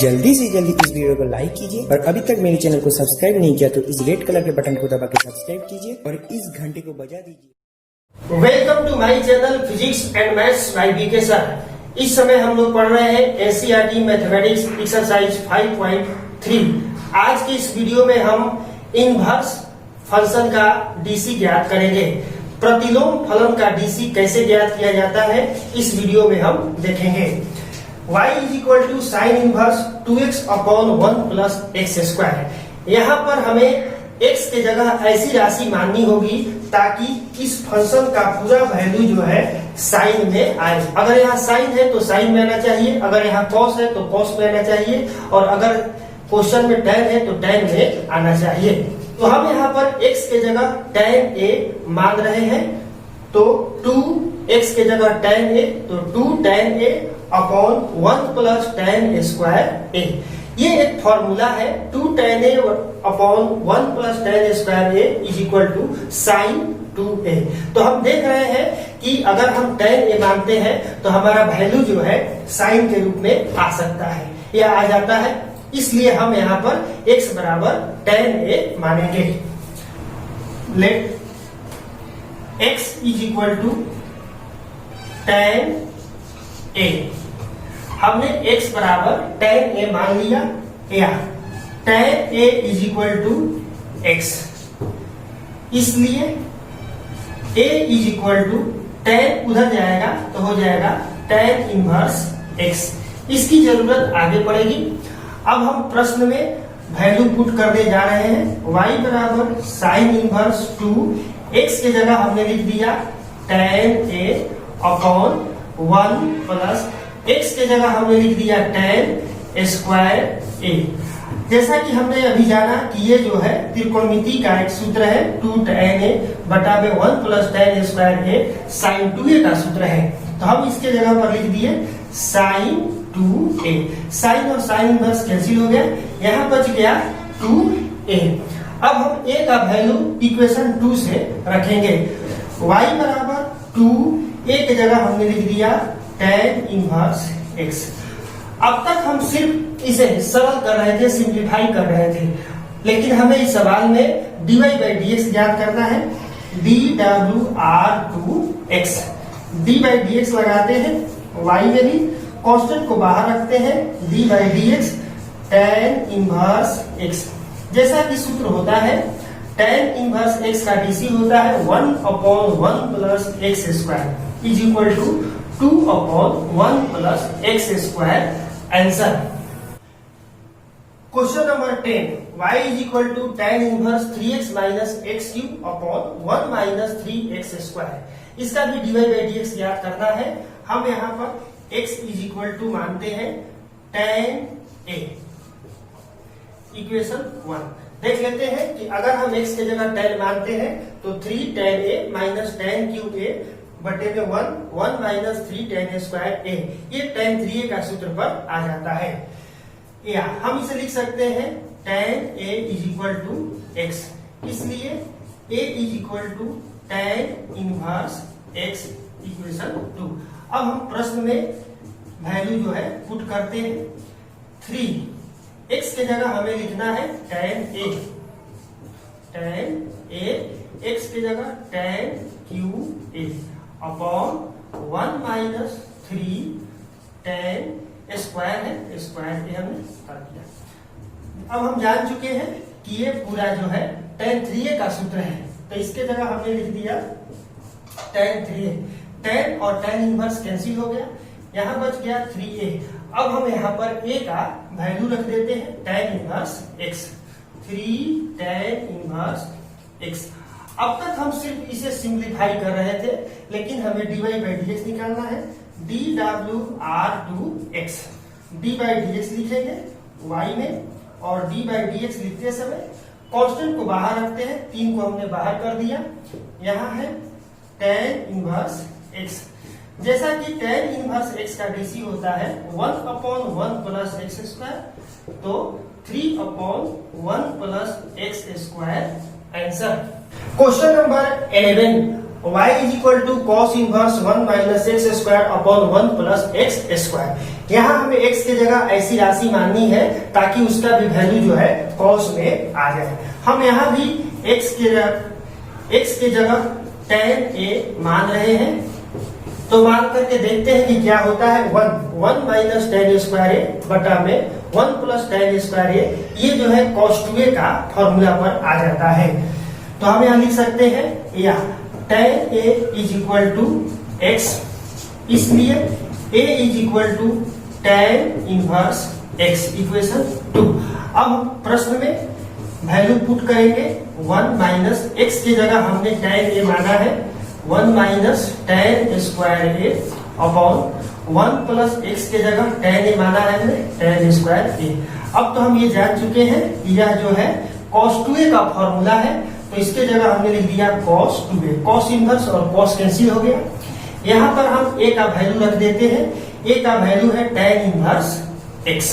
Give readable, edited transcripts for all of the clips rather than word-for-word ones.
जल्दी से जल्दी इस वीडियो को लाइक कीजिए और अभी तक मेरे चैनल को सब्सक्राइब नहीं किया तो इस रेड कलर के बटन को दबा के सब्सक्राइब कीजिए और इस घंटे को बजा दीजिए। Welcome to my channel physics and maths by BK sir. इस समय हम लोग पढ़ रहे हैं एनसीईआरटी मैथमेटिक्स एक्सरसाइज 5.3। आज की इस वीडियो में हम इनवर्स फंक्शन का डीसी ज्ञात करेंगे। प्रतिलोम फलन का डीसी कैसे ज्ञात किया जाता है इस वीडियो में हम देखेंगे। y is equal to sine inverse 2x upon 1 plus x square. यहाँ पर हमें x के जगह ऐसी राशि माननी होगी ताकि इस फंक्शन का पूरा वैल्यू जो है साइन में आए। अगर यहाँ साइन है तो साइन में आना चाहिए, अगर यहाँ कॉस है तो कॉस में आना चाहिए, और अगर क्वेश्चन में tan है तो tan में आना चाहिए। तो हम यहाँ पर x के जगह tan a मान रहे हैं, तो 2x के जगह tan a तो 2 tan a upon 1 plus tan square a। ये एक फॉर्मूला है 2 tan a upon 1 plus tan square a is equal to sine 2a। तो हम देख रहे हैं कि अगर हम tan a मानते हैं तो हमारा वैल्यू जो है साइन के रूप में आ सकता है, यह आ जाता है। इसलिए हम यहाँ पर x बराबर tan a मानेंगे। Let x is equal to tan a। हमने x बराबर tan a मान लिया, या tan a is equal to x। इसलिए a is equal to tan उधर जाएगा तो हो जाएगा tan इनवर्स x। इसकी जरूरत आगे पड़ेगी। अब हम प्रश्न में वैल्यू पुट करने जा रहे हैं। y बराबर साइन इनवर्स 2, x के जगह हमने लिख दिया tan a upon 1 plus x के जगह हमने लिख दिया tan स्क्वायर a। जैसा कि हमने अभी जाना कि ये जो है त्रिकोणमिति का एक सूत्र है 2 tan a बटा में 1 plus tan square a sine 2a का सूत्र है। तो हम इसके जगह पर लिख दिए साइन 2a। साइन और साइन इनवर्स कैंसिल हो गया, यहाँ बच गया 2a। अब हम a का वैल्यू इक्वेशन 2 से रखेंगे। y बराबर 2a के जगह हमने लिख दिया tan इनवर्स x। अब तक हम सिर्फ इसे सरल कर रहे थे, सिंप्लीफाई कर रहे थे, लेकिन हमें इस सवाल में dy बाई dx ज्ञात करना है। dwr2x d बाई dx लगाते हैं, y में भी कांस्टेंट को बाहर रखते हैं, d by dx tan inverse x। जैसा कि सूत्र होता है tan इनवर्स x का डीसी होता है 1 upon 1 plus x square is equal to 2 upon 1 plus x square. Answer question number 10, y is equal to tan inverse 3x minus x cube upon 1 minus 3x square. इसका भी dy by dx याद करना है। हम यहाँ पर x is equal to मानते हैं tan a। इक्वेशन 1 देख लेते हैं कि अगर हम x के जगह tan मानते हैं तो 3 tan a minus tan cube a बटे में 1 माइनस 3 tan स्क्वायर a। ये tan 3a का सूत्र पर आ जाता है। या हम इसे लिख सकते हैं tan a is equal to x। इसलिए a is equal to tan inverse x equation 2। अब हम प्रश्न में वैल्यू जो है पुट करते हैं। 3 x के जगह हमें लिखना है tan a x के जगह tan cube a upon 1 minus 3 tan square है, स्क्वायर के हमने कर दिया। अब हम जान चुके हैं कि ये पूरा जो है tan 3a का सूत्र है, तो इसके जगह हमने लिख दिया tan 3a। tan और tan इनवर्स कैंसिल हो गया, यहाँ बच गया 3a। अब हम यहाँ पर a का वैल्यू रख देते हैं tan inverse x, 3 tan inverse x। अब तक हम सिर्फ इसे सिंप्लीफाई कर रहे थे, लेकिन हमें dy बाई dx निकालना है। dwr2x d बाई dx लिखेंगे y में, और d बाई dx लिखते समय कांस्टेंट को बाहर रखते हैं, 3 को हमने बाहर कर दिया। यहाँ है tan इनवर्स x। जैसा कि tan इनवर्स x का डीसी होता है 1 अपॉन 1 प्लस एक्स स्क्वायर, तो 3 upon 1 plus x square. Answer question number 11, y is equal to cos inverse 1 minus x square upon 1 plus x square. यहाँ हमें x की जगह ऐसी राशि माननी है ताकि उसका भी वैल्यू जो है कॉस में आ जाए। हम यहाँ भी x की जगह tan a मान रहे हैं, तो मान करके देखते हैं कि क्या होता है। 1 माइनस tan स्क्वायर ए बटा में 1 प्लस tan स्क्वायर ए, ये जो है cos 2a का फॉर्मूला पर आ जाता है। तो हम यहाँ लिख सकते हैं या tan a is equal to x, इसलिए a is equal to tan inverse x, equation 2। अब प्रश्न में वैल्यू पुट करेंगे। 1 माइनस x की जगह हमने tan a माना है, 1 minus tan square a upon 1 plus x की जगह tan a माना है हमने, tan स्क्वायर a। अब तो हम ये जान चुके हैं कि यह जो है cos 2a का फॉर्मूला है, तो इसके जगह हमने लिख दिया cos 2a। cos इनवर्स और cos कैंसिल हो गया। यहाँ पर हम a का वैल्यू रख देते हैं, a का वैल्यू है tan इनवर्स x,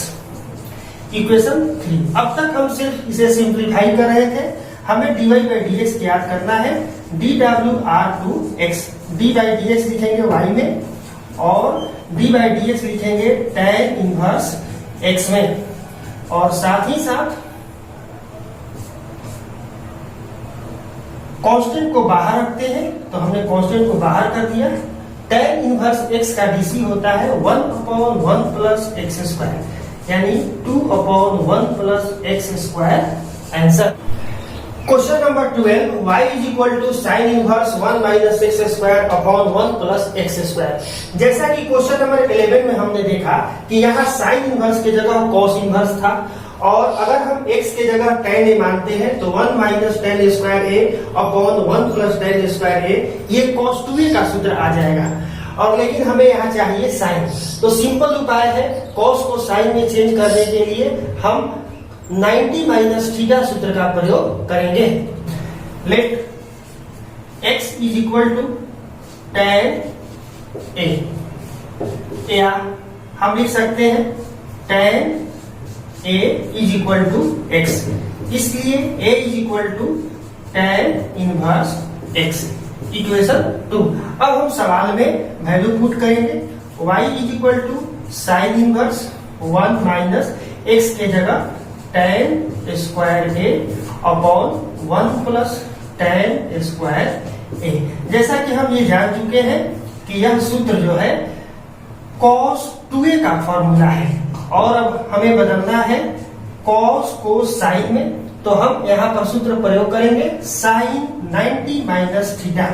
इक्वेशन 3। अब तक हम सिर्फ इसे सिंप्लीफाई कर रहे थे। हमें dy बाई dx याद करना है, dwr2x, d बाई dx लिखेंगे y में और d बाई dx लिखेंगे tan इनवर्स x में, और साथ ही साथ कांस्टेंट को बाहर रखते हैं, तो हमने कांस्टेंट को बाहर कर दिया। tan इनवर्स x का dc होता है 1 अपॉन 1 प्लस एक्स स्क्वायर, यानी 2 upon 1 plus x square answer. Question number 12, y is equal to sine inverse 1 minus x square upon 1 plus x square. जैसा कि क्वेश्चन नंबर 11 में हमने देखा कि यहाँ साइन इनवर्स की जगह कॉस इनवर्स था, और अगर हम x की जगह tan a मानते हैं तो 1 minus tan square a upon 1 plus tan square a, ये cos 2a का सूत्र आ जाएगा। और लेकिन हमें यहाँ चाहिए साइन, तो सिंपल उपाय है cos को साइन में चेंज करने के लिए हम 90 माइनस थीटा सूत्र का प्रयोग करेंगे। Let x is equal to tan a, या हम लिख सकते हैं tan a is equal to x, इसलिए a is equal to tan inverse x, equation 2। अब हम सवाल में वैल्यू पुट करेंगे। y is equal to sine inverse 1 minus x के जगह tan square a upon 1 plus tan square a। जैसा कि हम ये जान चुके हैं कि यह सूत्र जो है cos 2a का फॉर्मूला है, और अब हमें बदलना है cos को साइन में, तो हम यहाँ पर सूत्र प्रयोग करेंगे sine 90 minus theta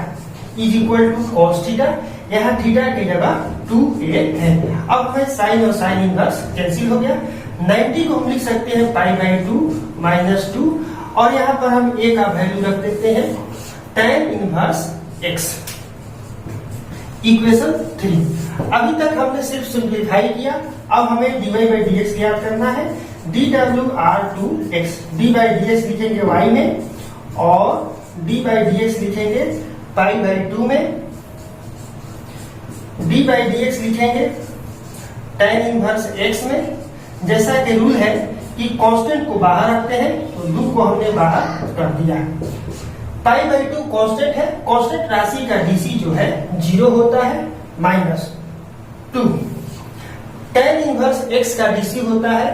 is equal to cos theta. यहाँ थीटा की जगह 2a है। अब हमें साइन और साइन इनवर्स कैंसिल हो गया। 90 को हम लिख सकते हैं पाई बाई 2 माइनस 2, और यहाँ पर हम a का वैल्यू रख देते हैं tan इनवर्स x, इक्वेशन 3। अभी तक हमने सिर्फ सिंप्लीफाई किया, अब हमें dy बाई dx याद करना है। dwr2x, d बाई dx लिखेंगे y में और d बाई dx लिखेंगे पाई बाई 2 में, d बाई dx लिखेंगे tan इनवर्स x में। जैसा कि रूल है कि कांस्टेंट को बाहर रखते हैं, तो लू को हमने बाहर कर दिया। पाई बाई 2 कांस्टेंट है, कांस्टेंट राशि का डीसी जो है 0 होता है, माइनस 2। tan इनवर्स x का डीसी होता है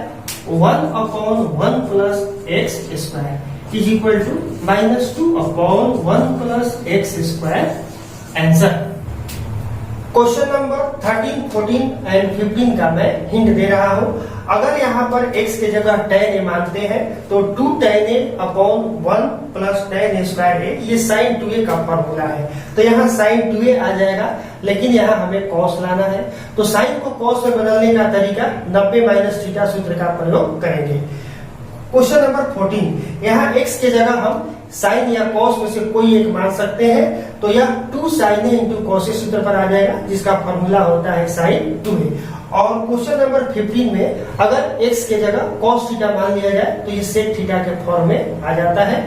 1 upon 1 plus x square is equal to minus 2 upon 1 plus x square answer. Question number 13, 14 and 15 का मैं हिंट दे रहा हूं। अगर यहाँ पर x की जगह tan a मानते हैं तो 2 tan a upon 1 plus tan square a, ये sin 2a का फॉर्मूला है, तो यहाँ sin 2a आ जाएगा, लेकिन यहाँ हमें cos लाना है, तो sin को cos में बदलने का तरीका 90 माइनस थीटा सूत्र का प्रयोग करेंगे। क्वेश्चन नंबर 14, यहाँ x की जगह हम साइन या कॉस में से कोई एक मान सकते हैं, तो यह 2 sin a इंटू कॉस सूत्र पर आ जाएगा, जिसका फॉर्मूला होता है sin 2a। और क्वेश्चन नंबर 15 में अगर x की जगह cos थीटा मान लिया जाए तो ये sec थीटा के फॉर्म में आ जाता है।